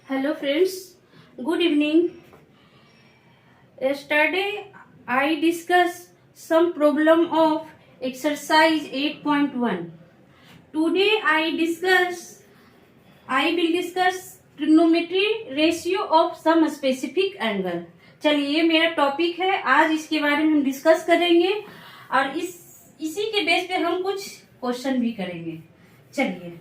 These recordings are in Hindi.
Hello friends, good evening. Yesterday I discussed some problem of exercise 8.1. Today I will discuss trigonometry ratio of some specific angle. चलिए ये मेरा टॉपिक है, आज इसके बारे में हम डिस्कस करेंगे और इसी के बेस पे हम कुछ क्वेश्चन भी करेंगे। चलिए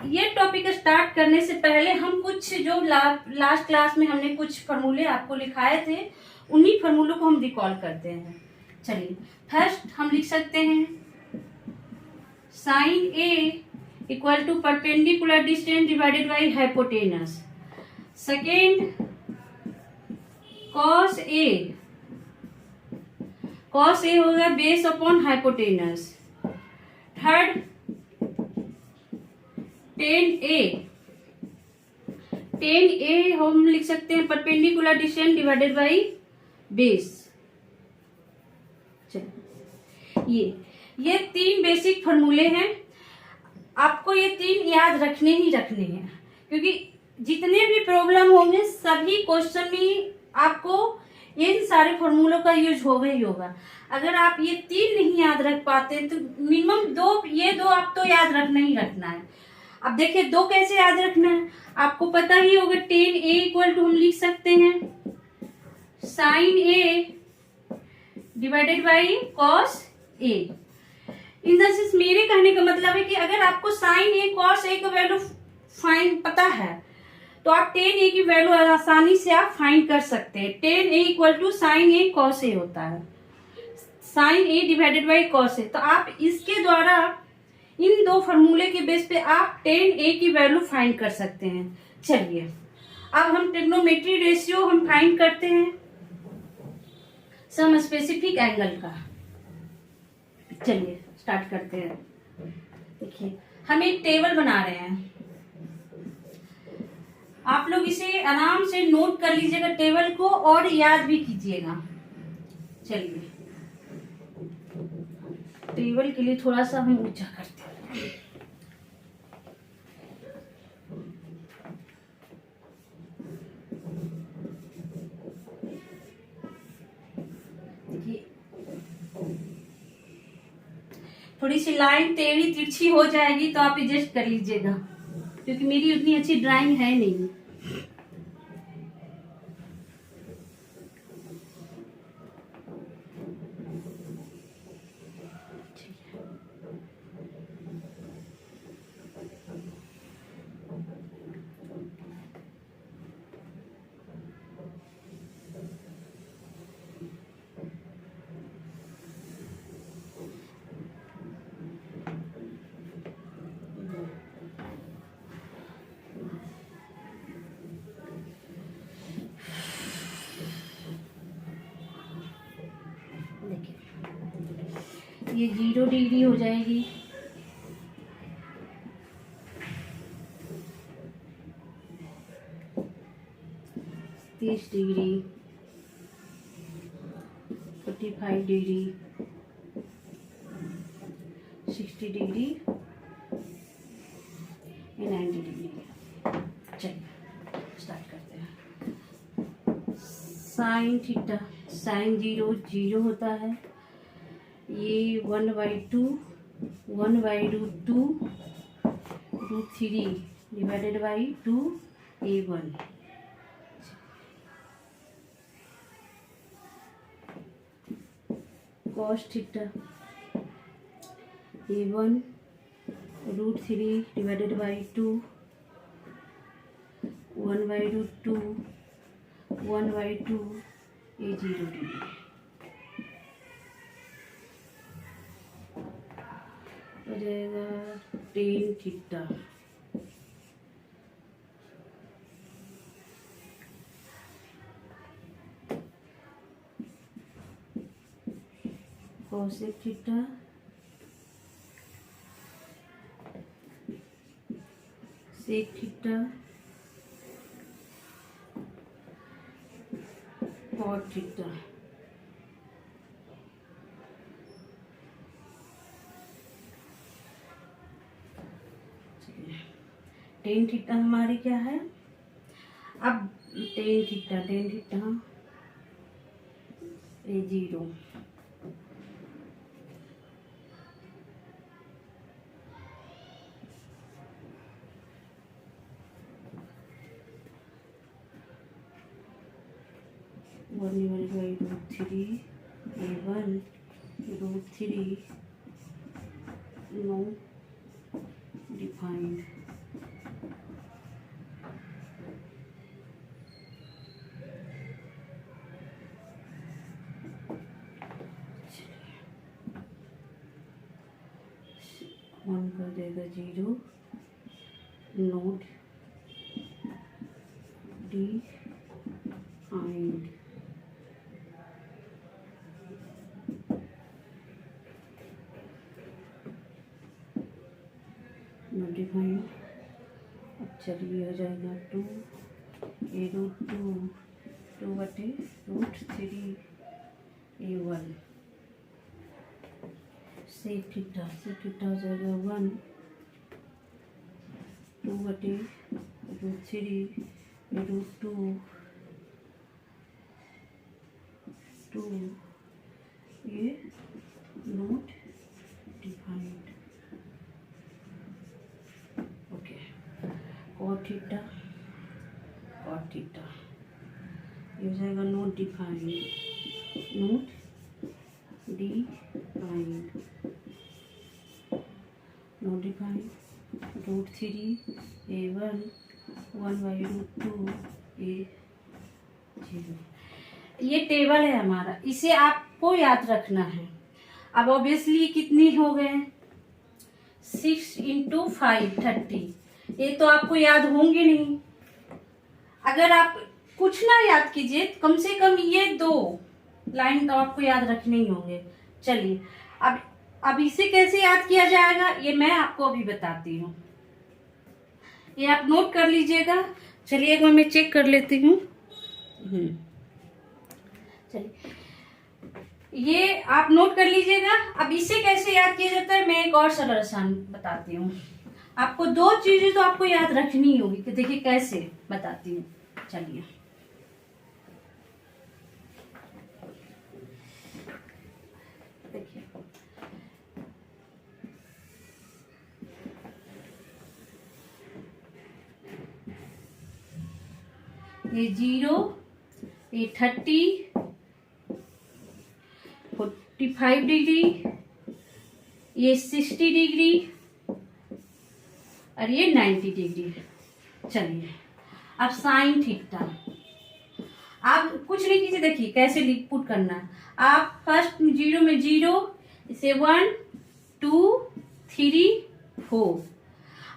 ये टॉपिक स्टार्ट करने से पहले हम कुछ जो लास्ट क्लास में हमने कुछ फॉर्मूले आपको लिखाए थे उन्हीं फॉर्मूलों को हम रिकॉल करते हैं। चलिए फर्स्ट हम लिख सकते हैं sine A equal to perpendicular distance divided by hypotenuse. Second cos A होगा base upon hypotenuse. Third tan A हम लिख सकते हैं perpendicular distance divided by base. ये तीन बेसिक फॉर्मूले हैं, आपको ये तीन याद रखने हैं क्योंकि जितने भी प्रॉब्लम होंगे सभी क्वेश्चन में आपको इन सारे फॉर्मूलों का यूज होगा ही होगा। अगर आप ये तीन नहीं याद रख पाते तो मिनिमम दो आप तो याद रखना है। अब देखिए दो कैसे याद रखना है, आपको पता ही होगा। टेन ए इक्वल टू हम लिख सकते हैं sine A divided by cos A. In the sense मेरे कहने का मतलब है कि अगर आपको साइन ए कॉस ए का वैल्यू फाइंड पता है तो आप टेन ए की वैल्यू आसानी से आप फाइंड कर सकते हैं। Tan A equal to sine A cos A होता है, sine A divided by cos A. तो आप इसके द्वारा इन दो फॉर्मूले के बेस पे आप टेन ए की वैल्यू फाइंड कर सकते हैं। चलिए अब हम ट्रिग्नोमेट्री रेशियो हम फाइंड करते हैं सम स्पेसिफिक एंगल का। चलिए स्टार्ट करते हैं। देखिए हम एक टेबल बना रहे हैं, आप लोग इसे आराम से नोट कर लीजिएगा टेबल को और याद भी कीजिएगा। चलिए टेबल के लिए थोड़ा सा हम ऊंचा करते हैं। देखिए थोड़ी सी लाइन टेढ़ी तिरछी हो जाएगी तो आप एडजस्ट कर लीजिएगा क्योंकि मेरी उतनी अच्छी ड्राइंग है नहीं। ये 0 डिग्री हो जाएगी, तीस डिग्री, 45 डिग्री, 60 डिग्री, 90 डिग्री। चलिए स्टार्ट करते हैं। साइन थीटा, साइन 0 होता है, ये 1/2 √3 divided by 2a1। Cos theta a1 √3 divided by 2 1/2 a0 degree. हो जाएगा tan theta cosec theta sec theta cot theta. Tan theta हमारी क्या है, अब टेन थीटा ये 0, one divide by √3 A1 √3 no defined. One कर देगा 0 नोट डिफाइंड। डिफाइंड। अब चलिए हो जाएगा 2 A√2 बटे √3 A1 सेक थीटा हो जाएगा 1 2 बटे √3 A√2 2 ये not defined. Okay, cot theta ये हो जाएगा नोट डिफाइंड √3 A1 1/√2 A0। ये टेबल है हमारा, इसे आपको याद रखना है। अब ऑब्वियसली कितनी हो गए, 6 × 5 30। ये तो आपको याद होंगे नहीं। अगर आप कुछ ना याद कीजिए, कम से कम ये 2 लाइन तो आपको याद रखने ही होंगे। चलिए अब इसे कैसे याद किया जाएगा ये मैं आपको अभी बताती हूँ। ये आप नोट कर लीजिएगा। चलिए एक बार मैं चेक कर लेती हूँ। चलिए ये आप नोट कर लीजिएगा। अब इसे कैसे याद किया जाता है मैं एक और सरल आसान बताती हूँ। आपको 2 चीजें तो आपको याद रखनी होगी कि देखिए कैसे बताती हूँ। चलिए देखिए, ये 0 ये 30 45 डिग्री, ये 60 डिग्री और ये 90 डिग्री। चलिए अब साइन थीटा आप कुछ नहीं कीजिए, देखिए कैसे पुट करना है। आप फर्स्ट 0 में 0 इसे 1 2 3 4।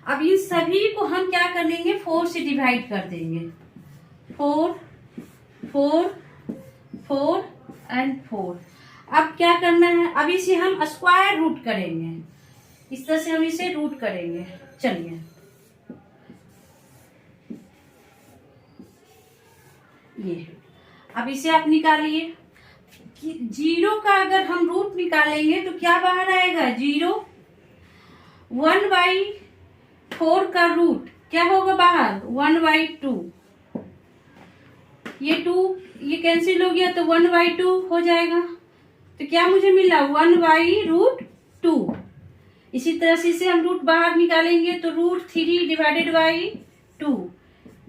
अब इन सभी को हम क्या कर लेंगे 4 से डिवाइड कर देंगे। 4 4 4 एंड 4। अब क्या करना है, अब इसे हम स्क्वायर रूट करेंगे। इस तरह से हम इसे रूट करेंगे। चलिए ये अब इसे आप निकालिए कि 0 का अगर हम रूट निकालेंगे तो क्या बाहर आएगा 0। 1/4 का रूट क्या होगा बाहर 1/2। ये 2 ये कैंसिल हो गया तो 1/2 हो जाएगा। तो क्या मुझे मिला 1/√2। इसी तरह से इसे हम रूट बाहर निकालेंगे तो √3 / 2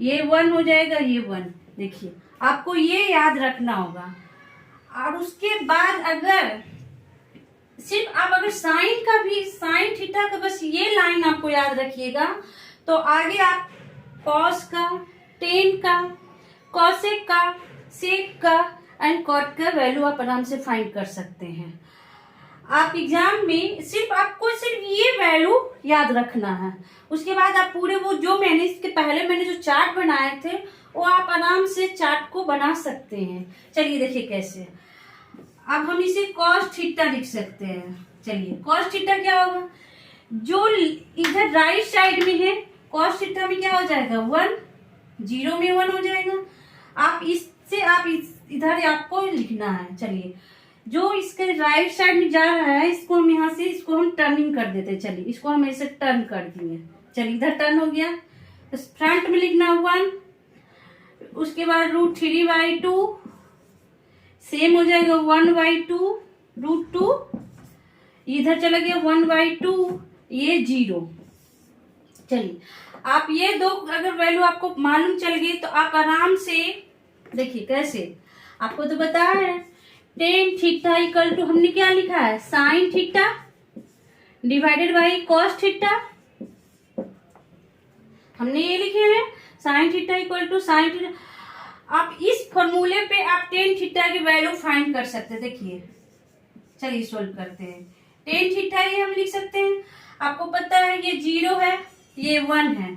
ये 1 हो जाएगा, ये 1। देखिए आपको ये याद रखना होगा। और उसके बाद अगर सिर्फ आप अगर साइन थीटा का बस ये लाइन आपको याद रखिएगा तो आगे आप कॉस का, टेन का, कॉसेक का, सेक का एंड कॉट का वैल्यू आप आराम से फाइंड कर सकते हैं। आप एग्जाम में आपको सिर्फ ये वैल्यू याद रखना है। उसके बाद आप पूरे वो जो मैंने इसके पहले मैंने जो चार्ट बनाए थे वो आप आराम से चार्ट को बना सकते हैं। चलिए देखिए कैसे। अब हम इसे कॉस थीटा लिख सकते हैं। चलिए कॉस थीटा क्या होगा, जो इधर राइट साइड में है कॉस थीटा में क्या हो जाएगा 1, 0 में 1 हो जाएगा। आप इससे आप इधर आपको लिखना है। चलिए जो इसके राइट साइड में जा रहा है इसको हम यहाँ से इसको हम टर्निंग कर देते हैं। चलिए इसको हम ऐसे टर्न कर दिए। चलिए इधर टर्न हो गया फ्रंट में लिखना 1, उसके बाद √3/2 सेम हो जाएगा 1/2 √2, इधर चला गया 1/2, ये 0। चलिए आप ये दो अगर वैल्यू आपको मालूम चल गई तो आप आराम से देखिए कैसे, आपको तो बताया है tan थीटा इक्वल टू हमने क्या लिखा है sin theta divided by cos theta, हमने ये लिखे हैं sin theta equal to sin theta. आप इस फॉर्मूले पे आप tan थीटा की वैल्यू फाइंड कर सकते हैं। देखिए चलिए सोल्व करते हैं। tan थीटा ये हम लिख सकते हैं, आपको पता है ये 0 है ये 1 है,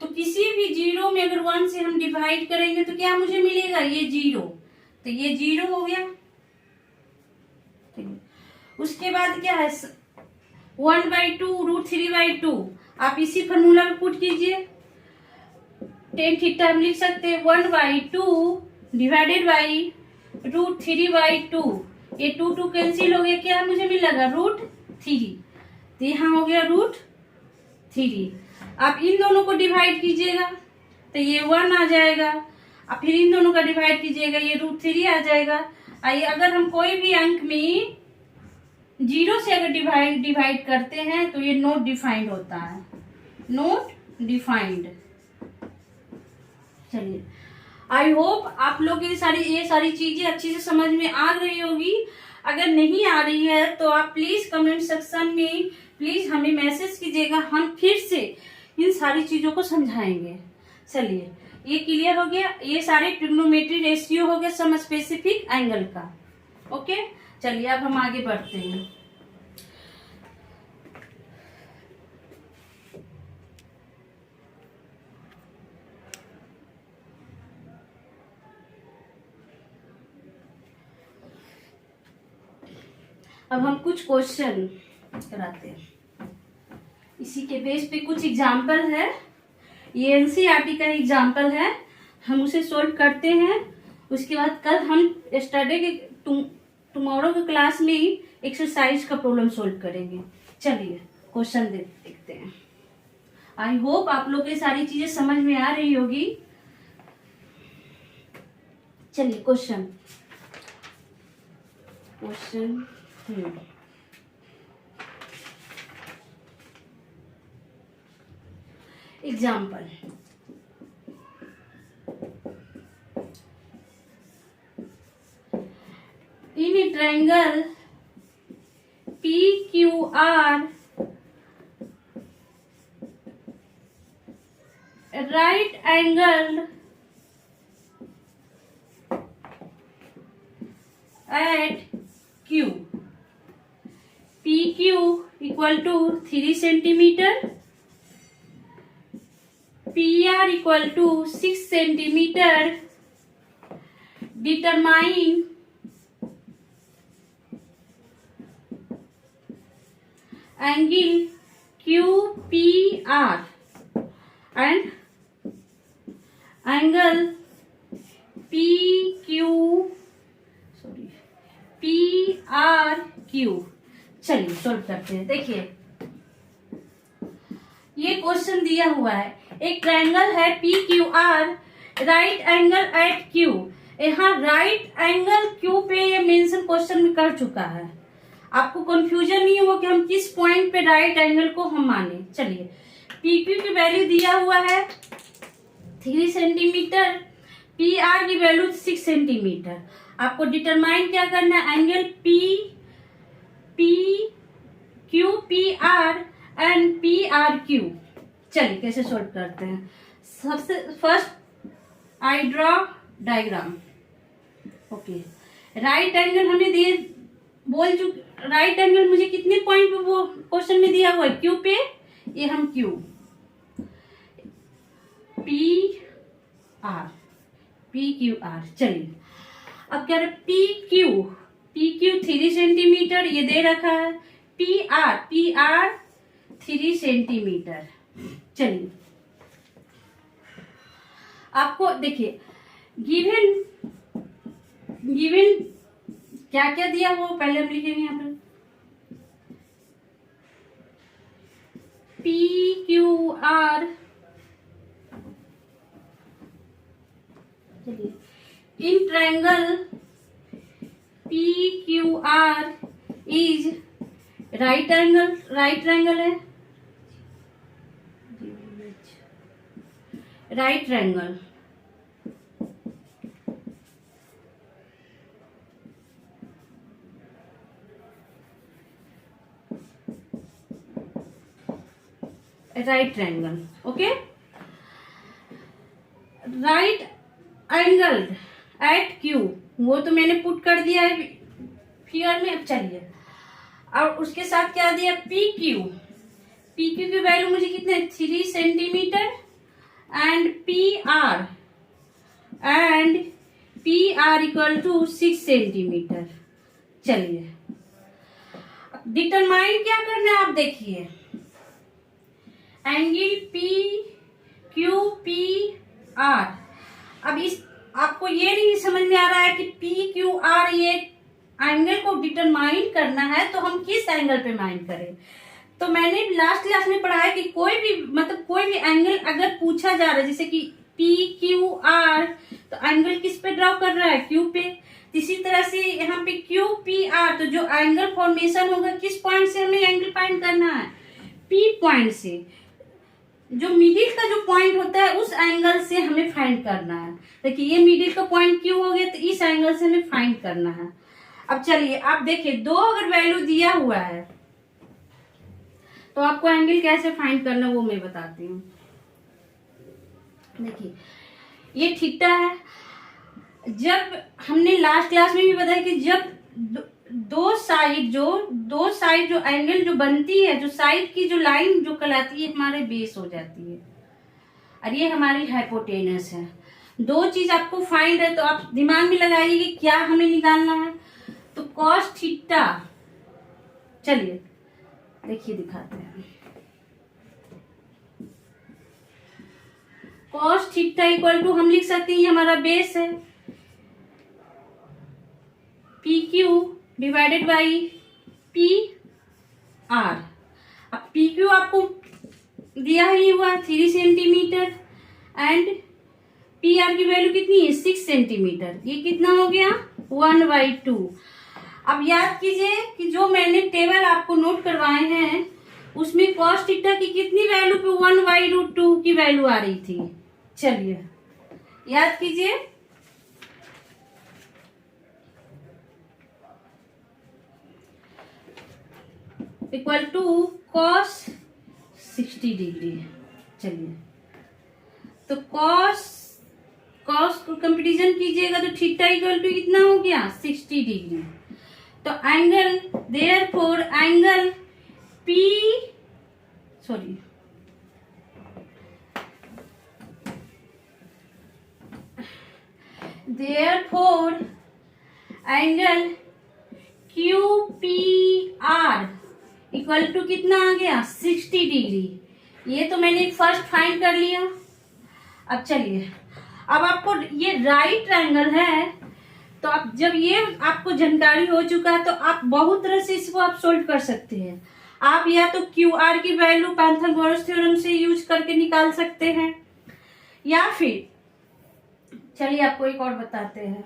तो किसी भी 0 में अगर 1 से हम डिवाइड करेंगे तो क्या मुझे मिलेगा, ये 0, तो ये 0 हो गया। उसके बाद क्या है 1/2 √3/2, आप इसी फॉर्मूला में पुट कीजिए। tan थीटा हम लिख सकते हैं 1/2 डिवाइडेड बाई √3/2, ये 2 कैंसिल हो गया, क्या मुझे मिलेगा √3, तो यहाँ हो गया √3। आप इन दोनों को डिवाइड कीजिएगा तो ये 1 आ जाएगा, आप फिर इन दोनों का डिवाइड कीजिएगा ये √3 आ जाएगा। आइए अगर हम कोई भी अंक में 0 से अगर डिवाइड करते हैं तो ये नॉट डिफाइंड होता है, नॉट डिफाइंड। चलिए आई होप आप लोग ये सारी चीजें अच्छी से समझ में आ रही होगी। अगर नहीं आ रही है तो आप प्लीज कमेंट सेक्शन में प्लीज हमें मैसेज कीजिएगा, हम फिर से इन सारी चीजों को समझाएंगे। चलिए ये क्लियर हो गया, ये सारे ट्रिग्नोमेट्री रेशियो हो गया सम स्पेसिफिक एंगल का। ओके चलिए अब हम आगे बढ़ते हैं। अब हम कुछ क्वेश्चन कराते हैं, इसी के बेस पे कुछ एग्जाम्पल है, ये एनसीईआरटी का एग्जाम्पल है, हम उसे सोल्व करते हैं। उसके बाद कल हम स्टडी के टुमारो के क्लास में ही एक्सरसाइज का प्रॉब्लम सोल्व करेंगे। चलिए क्वेश्चन देखते हैं। आई होप आप लोग ये सारी चीजें समझ में आ रही होगी। चलिए question example, in a triangle PQR, right angled at Q, PQ equal to 3 centimeter, PR equal to 6 centimeter, determine angle QPR and angle PRQ। चलिए सॉल्व करते हैं। देखिए ये क्वेश्चन दिया हुआ है, एक ट्रायंगल है PQR, right angle at Q। यहाँ राइट एंगल Q पे ये मेंशन क्वेश्चन में कर चुका है, आपको कंफ्यूजन नहीं हो कि हम किस पॉइंट पे राइट एंगल को हम माने। चलिए PQ की वैल्यू दिया हुआ है 3 सेंटीमीटर, PR की वैल्यू 6 सेंटीमीटर। आपको डिटरमाइन क्या करना है, एंगल QPR एंड PRQ। चलिए कैसे सॉल्व करते हैं। सबसे first I draw diagram. Okay right angle हमें दिए बोल चुके, राइट एंगल मुझे कितने पॉइंट पे वो क्वेश्चन में दिया हुआ है, Q पे, ये हम Q PQR। चलिए अब क्या रहे PQ 3 सेंटीमीटर ये दे रखा है, PR 3 सेंटीमीटर। चलिए आपको देखिए गिवन क्या क्या दिया हुआ पहले हम लिखेंगे यहाँ पर, PQR in triangle PQR is right triangle है, right triangle. Right triangle, okay. Right angle at Q, वो तो मैंने पुट कर दिया है फिगर में। अब चलिए, और उसके साथ क्या दिया, PQ की वैल्यू मुझे कितने 3 centimetre and PR equal to 6 centimetre. चलिए, डिटरमाइन क्या करना है आप देखिए, एंगल PQPR। अब इस आपको ये नहीं समझ में आ रहा है कि PQR ये एंगल को डिटरमाइन करना है तो हम किस एंगल पे माइंड करें। तो मैंने लास्ट क्लास में पढ़ा है कि कोई भी एंगल अगर पूछा जा रहा है, जैसे कि PQR, तो एंगल किस पे ड्रॉ कर रहा है, Q पे। इसी तरह से यहाँ पे QPR, तो जो एंगल फॉर्मेशन होगा किस पॉइंट से हमें एंगल फाइंड करना है, P पॉइंट से। जो मिडिल का जो पॉइंट होता है उस एंगल से हमें फाइंड करना है। देखिए, ये मिडिल का पॉइंट Q हो गया, तो इस एंगल से हमें फाइंड करना है। अब चलिए, आप देखिए, दो अगर वैल्यू दिया हुआ है तो आपको एंगल कैसे फाइंड करना वो मैं बताती हूँ। देखिए, ये थीटा है। जब हमने लास्ट क्लास में भी बताया कि जब दो साइड जो एंगल जो बनती है, जो साइड की जो लाइन जो कहलाती है हमारे बेस हो जाती है, और ये हमारी हाइपोटेनस है। दो चीज आपको फाइंड है, तो आप दिमाग में लगाइए कि क्या हमें निकालना है। तो कॉस थीटा, चलिए देखिए दिखाते हैं। कॉस थीटा इक्वल टू हम लिख सकते हैं, ये हमारा बेस है, PQ डिवाइडेड बाई PR। अब PQ आपको दिया ही हुआ 3 सेंटीमीटर एंड PR की वैल्यू कितनी है 6 सेंटीमीटर। ये कितना हो गया 1/2। अब याद कीजिए कि जो मैंने टेबल आपको नोट करवाए हैं उसमें कॉस थीटा की कितनी वैल्यू पे 1/2 की वैल्यू आ रही थी। चलिए याद कीजिए, इक्वल टू कॉस 60 डिग्री। चलिए, तो कॉस को कंपेरिजन कीजिएगा तो थीटा इक्वल टू कितना हो गया 60 डिग्री। तो angle therefore angle therefore angle QPR equal to कितना आ गया 60 डिग्री। ये तो मैंने फर्स्ट फाइंड कर लिया। अब चलिए, अब आपको ये राइट ट्रायंगल है, तो आप जब ये आपको जानकारी हो चुका है तो आप बहुत तरह से इसको आप सोल्व कर सकते हैं। आप या तो QR की वैल्यू पाइथागोरस थ्योरम से यूज करके निकाल सकते हैं, या फिर चलिए आपको एक और बताते हैं।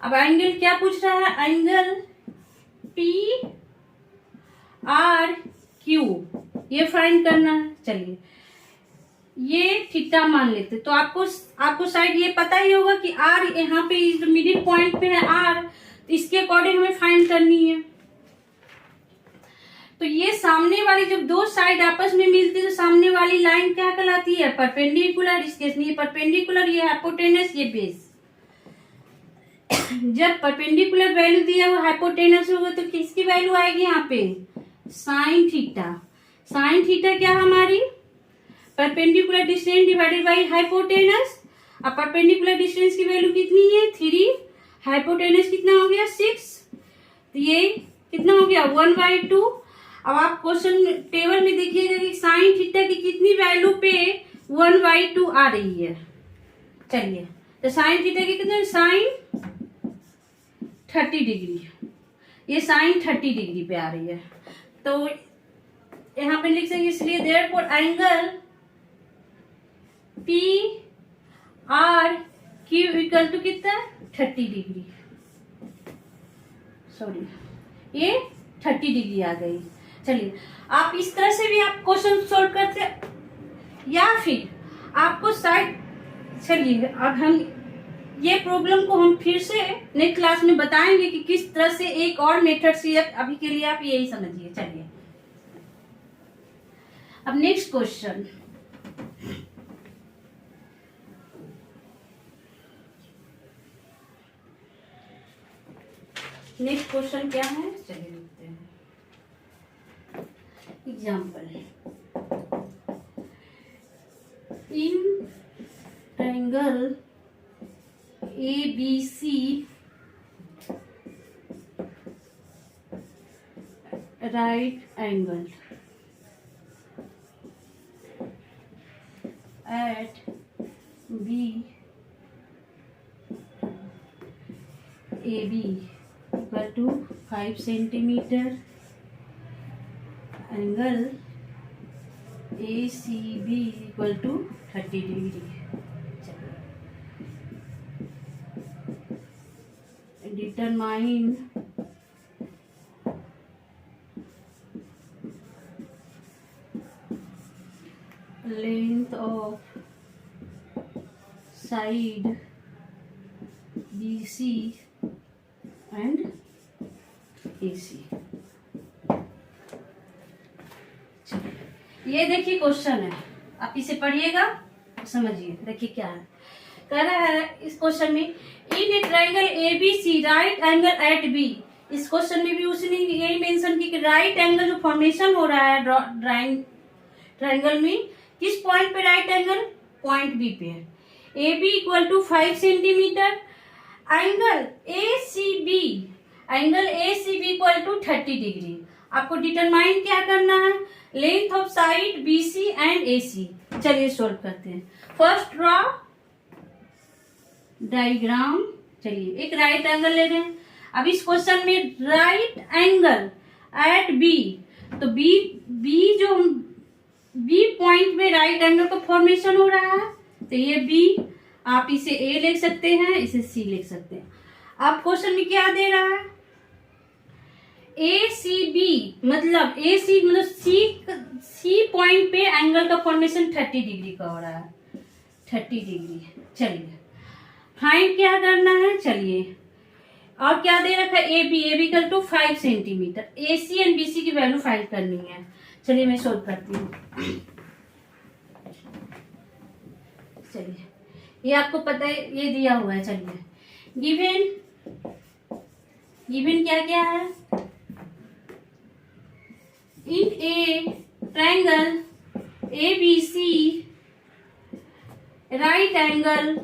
अब एंगल क्या पूछ रहा है, एंगल PRQ ये फाइंड करना है। चलिए, ये थीटा मान लेते, तो आपको शायद ये पता ही होगा कि R यहाँ पे जो मिडिल पॉइंट पे है R, तो इसके अकॉर्डिंग हमें फाइंड करनी है। तो ये सामने वाली जब दो साइड आपस में मिलती है तो सामने वाली लाइन क्या कहलाती है परपेंडिकुलर। इस केस में ये परपेंडिकुलर, ये हाइपोटेनस, ये बेस। जब परपेंडिकुलर वैल्यू दिया हुआ हाइपोटेनस होगा तो किसकी वैल्यू आएगी यहाँ पे साइन थीटा। साइन थीटा क्या हमारी perpendicular distance divided by hypotenuse. अब परपेंडिकुलर डिस्टेंस की वैल्यू कितनी है 3, हाइपोटेनस कितना हो गया 6, तो ये कितना हो गया 1/2। अब आप क्वेश्चन टेबल में देखिएगा कि साइन थीटा की कितनी वैल्यू पे 1/2 आ रही है। चलिए, तो साइन थीटा की कितने साइन 30 डिग्री, ये साइन 30 डिग्री पे आ रही है। तो यहाँ पे लिख सकते, इसलिए therefore angle P R Q equal to कितना 30 डिग्री, सॉरी ये 30 डिग्री आ गई। चलिए आप इस तरह से भी आप क्वेश्चन सोल्व करते, या फिर आपको शायद, चलिए अब हम ये प्रॉब्लम को हम फिर से नेक्स्ट क्लास में बताएंगे कि किस तरह से एक और मेथड से, अभी के लिए आप यही समझिए। चलिए अब नेक्स्ट क्वेश्चन, नेक्स्ट क्वेश्चन क्या है, चलिए लिखते हैं। Example, in triangle ABC right angle at B AB equal to 5 centimeter, angle ACB equal to 30 degree. Determine length of side BC and AC। ये देखिए क्वेश्चन है, आप इसे पढ़िएगा, समझिए। देखिए क्या है, कह रहा है इस क्वेश्चन में, in a triangle ABC right angle at B. इस क्वेश्चन में भी उसने यही मेंशन की कि राइट एंगल जो फॉर्मेशन हो रहा है ट्रायंगल में, किस पॉइंट पे राइट एंगल, पॉइंट बी पे है। AB equal to 5 centimetre, angle ACB equal to 30 degree. आपको डिटरमाइन क्या करना है, length of side BC and AC। चलिए सोल्व करते हैं। First draw diagram. चलिए एक राइट एंगल ले रहे हैं। अब इस क्वेश्चन में राइट एंगल एट बी, तो बी जो बी पॉइंट में राइट एंगल का फॉर्मेशन हो रहा है, तो ये बी, आप इसे ए लिख सकते हैं, इसे सी लिख सकते हैं। अब क्वेश्चन में क्या दे रहा है, ACB मतलब सी पॉइंट पे एंगल का फॉर्मेशन 30 डिग्री का हो रहा है, 30 डिग्री। चलिए फाइंड क्या करना है, चलिए और क्या दे रखा है, AB equal to 5 centimetre. AC and BC की वैल्यू फाइंड करनी है। चलिए मैं सोल्व करती हूँ। चलिए ये आपको पता है, ये दिया हुआ है। चलिए गिवन क्या क्या है, in a triangle ABC right angle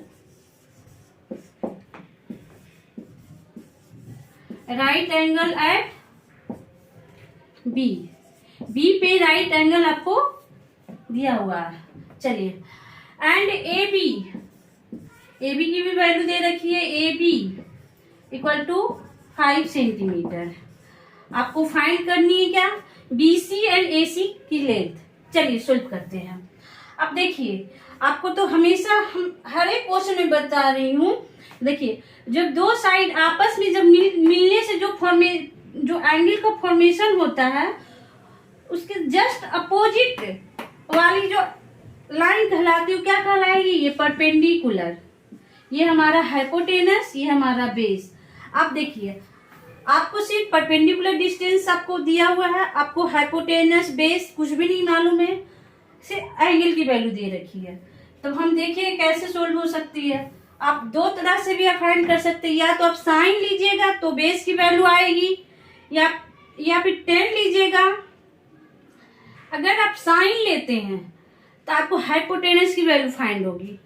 at B पे राइट एंगल आपको दिया हुआ है। चलिए एंड AB की भी वैल्यू दे रखी है, AB इक्वल टू 5 सेंटीमीटर। आपको फाइंड करनी है क्या, BC एंड AC की लेंथ। चलिए सोल्व करते हैं। अब देखिए आपको तो हमेशा हम हर एक क्वेश्चन में बता रही हूँ, देखिए जब दो साइड आपस में जब मिलने से जो एंगल का फॉर्मेशन होता है, उसके जस्ट अपोजिट वाली जो लाइन कहलाती है, क्या कहलाएगी, ये परपेंडिकुलर। ये हमारा हाइपोटेनस, ये हमारा बेस। आप देखिए आपको सिर्फ परपेंडिकुलर डिस्टेंस आपको दिया हुआ है, आपको हाइपोटेनस बेस कुछ भी नहीं मालूम है, सिर्फ एंगल की वैल्यू दे रखी है। तो हम देखिए कैसे सोल्व हो सकती है। आप दो तरह से भी आप फाइंड कर सकते हैं, या तो आप साइन लीजिएगा तो बेस की वैल्यू आएगी, या फिर टेन लीजिएगा। अगर आप साइन लेते हैं तो आपको हाइपोटेनस की वैल्यू फाइंड होगी।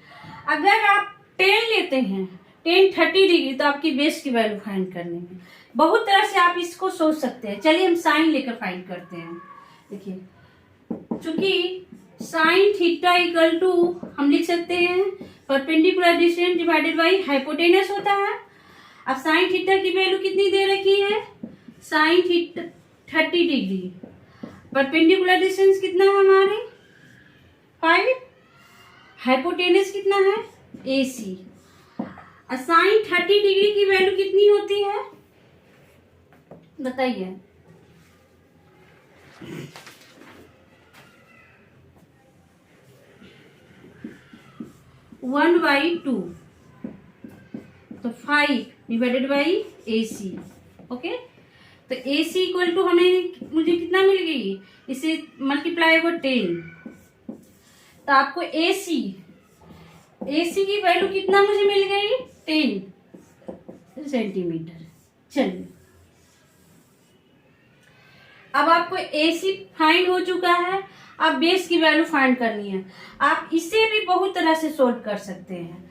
अगर आप टेन लेते हैं, टेन 30 डिग्री, तो आपकी बेस की वैल्यू फाइंड करने में बहुत तरह से आप इसको सोच सकते हैं। चलिए हम साइन लेकर फाइंड करते हैं। देखिए चूंकि साइन थीटा इक्वल टू हम लिख सकते हैं perpendicular distance divided by hypotenuse होता है। अब साइन थीटा की वैल्यू कितनी दे रखी है, sine theta 30 degree. Perpendicular distance कितना है हमारे 5, हाइपोटेनस कितना है, AC। साइन 30 डिग्री की वैल्यू कितनी होती है बताइए। 1/2, तो 5 डिवाइडेड बाई AC। ओके, तो AC इक्वल टू मुझे कितना मिल गई, इसे मल्टीप्लाई ओवर 10, तो आपको AC की वैल्यू कितना मुझे मिल गई, 10 सेंटीमीटर। चलिए, अब आपको AC फाइंड हो चुका है, अब बेस की वैल्यू फाइंड करनी है। आप इसे भी बहुत तरह से सोल्व कर सकते हैं।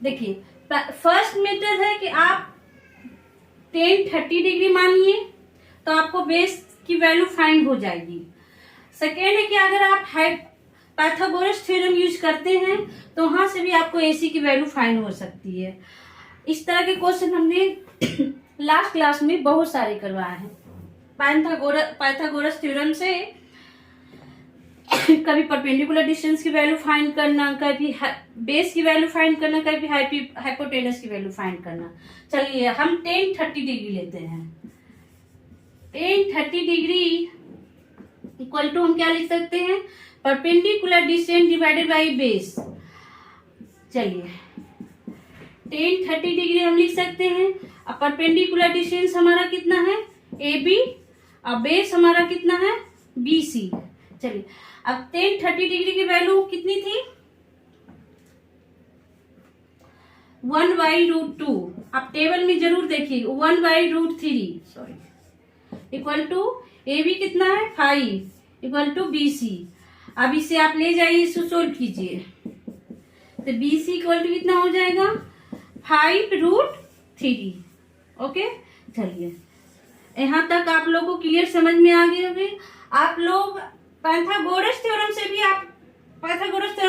देखिए, फर्स्ट मेथड है कि आप 10-30 डिग्री मानिए तो आपको बेस की वैल्यू फाइंड हो जाएगी। सेकेंड है कि अगर आप पाइथागोरस थ्योरम यूज करते हैं तो वहां से भी आपको AC की वैल्यू फाइंड हो सकती है। इस तरह के क्वेश्चन हमने लास्ट क्लास में बहुत सारे करवाए हैं। पाइथागोरस थ्योरम से कभी परपेंडिकुलर डिस्टेंस की वैल्यू फाइंड करना, कभी बेस की वैल्यू फाइंड करना, कभी हाइपोटेनस की वैल्यू फाइंड करना। चलिए, हम 10-30 डिग्री लेते हैं। 10-30 डिग्री इक्वल टू हम क्या लिख सकते हैं, perpendicular distance divided by base. चलिए, 10-30 डिग्री हम लिख सकते हैं। अब परपेंडिकुलर डिस्टेंस हमारा कितना है, AB, और बेस हमारा कितना है, BC। चलिए, अब 10-30 डिग्री की वैल्यू कितनी थी, 1/√2। आप टेबल में जरूर देखिए, 1/√3 सॉरी, इक्वल टू AB कितना है, 5 इक्वल टू BC। अब इसे आप ले जाइए, इसे सोल्व कीजिए, तो BC इक्वल टू कितना हो जाएगा, 5√3। ओके, चलिए, यहाँ तक आप लोगों को क्लियर समझ में आ गई होगी। आप लोग पाइथागोरस थ्योरम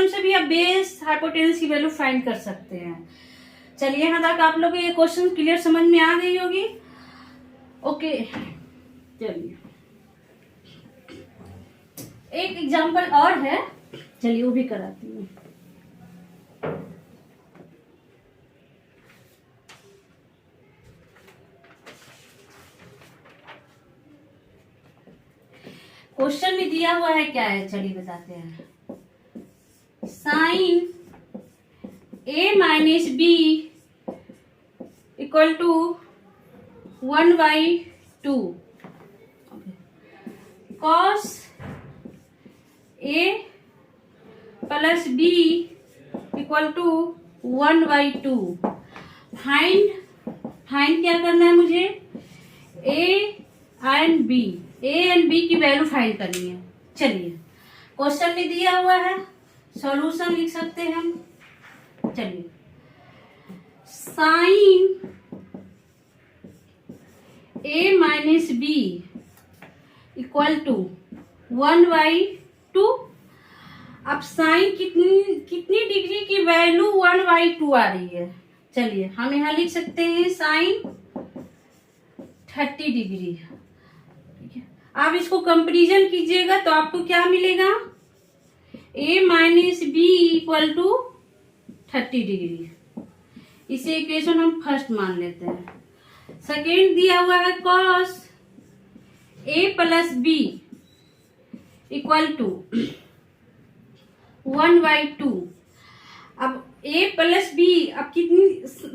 से भी आप बेस हाइपोटेनस की वैल्यू फाइंड कर सकते हैं। चलिए, यहाँ तक आप लोगों को ये क्वेश्चन क्लियर समझ में आ गई होगी। ओके, चलिए, एक एग्जांपल और है, चलिए वो भी कराती हूँ। क्वेश्चन में दिया हुआ है, क्या है चलिए बताते हैं। Sine A minus B equal to 1/2, cos A plus B equal to 1/2। Find क्या करना है मुझे, A एंड B की वैल्यू फाइंड करनी है। चलिए, क्वेश्चन में दिया हुआ है, सॉल्यूशन लिख सकते हैं हम। चलिए, sine A minus B equal to 1/2। अब साइन कितनी डिग्री की वैल्यू 1/2 आ रही है। चलिए, हम यहाँ लिख सकते हैं साइन 30 डिग्री। आप इसको कंपैरिजन कीजिएगा तो आपको क्या मिलेगा, A minus B equal to 30 degree. इसे इक्वेशन हम फर्स्ट मान लेते हैं। सेकेंड दिया हुआ है cos A plus B equal to 1/2। अब A प्लस B, अब कितनी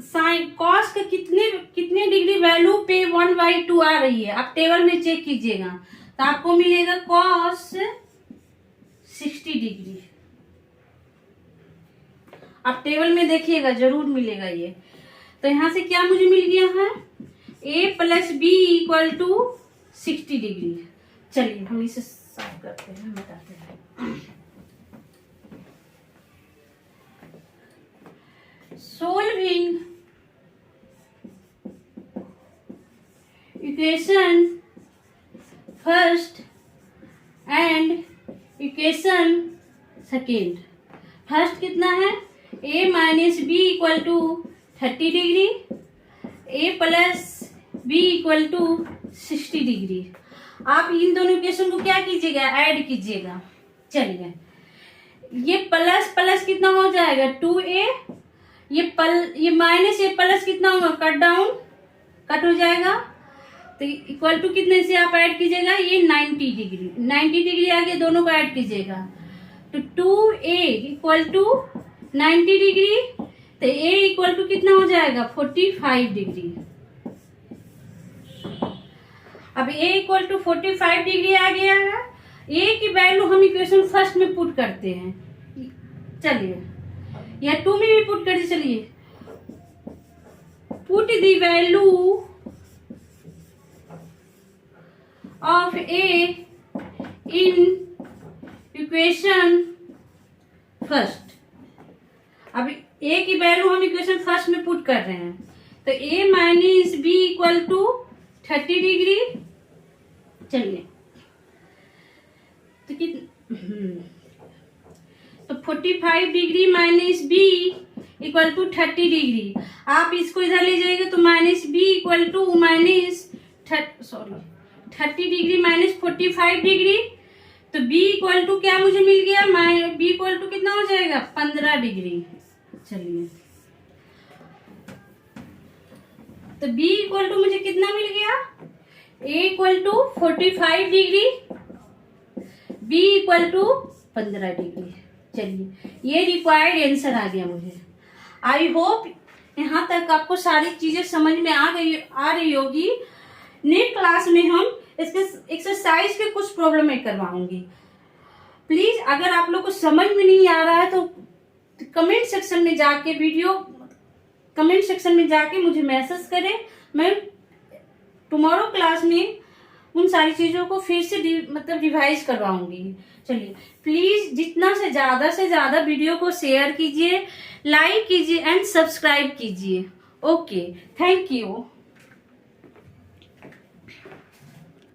साइन कॉस का कितने डिग्री वैल्यू पे 1/2 आ रही है, आप टेबल में चेक कीजिएगा तो आपको मिलेगा कॉस 60 डिग्री। आप टेबल में देखिएगा, जरूर मिलेगा ये। तो यहां से क्या मुझे मिल गया है, A plus B equal to 60 degree. चलिए, हम इसे सॉल्व करते हैं, बताते हैं। Solving equation first and equation second। First कितना है, A minus B equal to 30 degree, A plus B equal to 60 degree. आप इन दोनों इक्वेशन को क्या कीजिएगा, ऐड कीजिएगा। चलिए, ये प्लस प्लस कितना हो जाएगा 2a, ये माइनस ये प्लस कितना होगा कट डाउन, कट हो जाएगा। तो इक्वल टू कितने से आप ऐड कीजिएगा, ये 90 डिग्री, 90 डिग्री आगे दोनों को ऐड कीजिएगा। तो 2a इक्वल टू 90 डिग्री, तो a इक्वल टू कितना हो जाएगा 45 डिग्री। अब a इक्वल टू 45 डिग्री आ गया है। a की वैल्यू हम इक्वेशन फर्स्ट में पुट करते हैं, चलिए, या 2 में भी पुट करते, चलिए, put the value of a in equation first। अब a की वैल्यू हम इक्वेशन फर्स्ट में पुट कर रहे हैं, तो a minus B equal to 30 degree. चलिए, तो तो 45 degree minus B equal to 30 degree. आप इसको इधर ले जाइएगा तो minus B equal to minus 30 degree minus 45 degree, तो b इक्वल टू क्या मुझे मिल गया, b इक्वल टू कितना हो जाएगा 15 डिग्री। चलिए, तो b इक्वल टू मुझे कितना मिल गया, a equal to 45 degree, b equal to 15 degree. चलिए, ये रिक्वायर्ड आंसर आ गया मुझे। आई होप यहाँ तक आपको सारी चीजें समझ में आ रही होगी। नेक्स्ट क्लास में हम इसके एक्सरसाइज के कुछ प्रॉब्लम में करवाऊंगी। प्लीज अगर आप लोग को समझ में नहीं आ रहा है तो कमेंट सेक्शन में जाके मुझे मैसेज करें। मैं टुमारो क्लास में उन सारी चीजों को फिर से रिवाइज करवाऊंगी। चलिए, प्लीज जितना से ज्यादा वीडियो को शेयर कीजिए, लाइक कीजिए एंड सब्सक्राइब कीजिए। Okay, thank you.